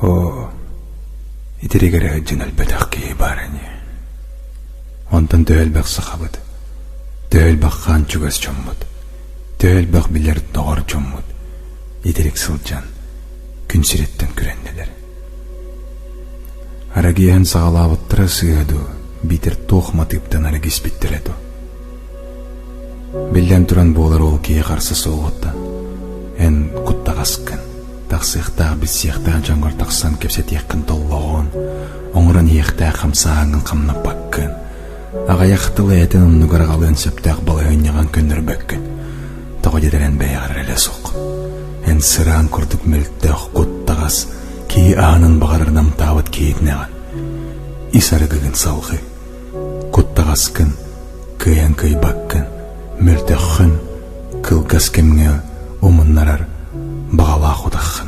О, итерегере жөнөлбөтөк кии барыне. Онтан төөлбөк сахабыт. Төөлбөк хан чугас чоммут. Төөлбөк билер тогор чоммут. Итерек сылжан, күн сиреттен күренделер. Арагиян сагалабыттыра сыаду, битер тохматыптан арагис биттереду. Билден туран болар ол кие карсы соғытта. Эн куттагаскын. Тақсыхтаа бисихтаа жангар тақсан кепсет яқын толлоғын. Оңырын еқтаа қамсағын қамнап баққын. Ағаяқтылы әтін ұнығарғалын сөптақ балайын яған көнір бәккін. Тоғы дедерен бәйғар әлі соқ. Эн сыран күрдік мөлттіқ куттағас, кей ағанын бағарырдам табыт кейтінеған. Исарығығын салғы. Куттағаскын, күйен күй баққын. Мөлттіқін, кылгас кемге умыннарар бағала құдақын.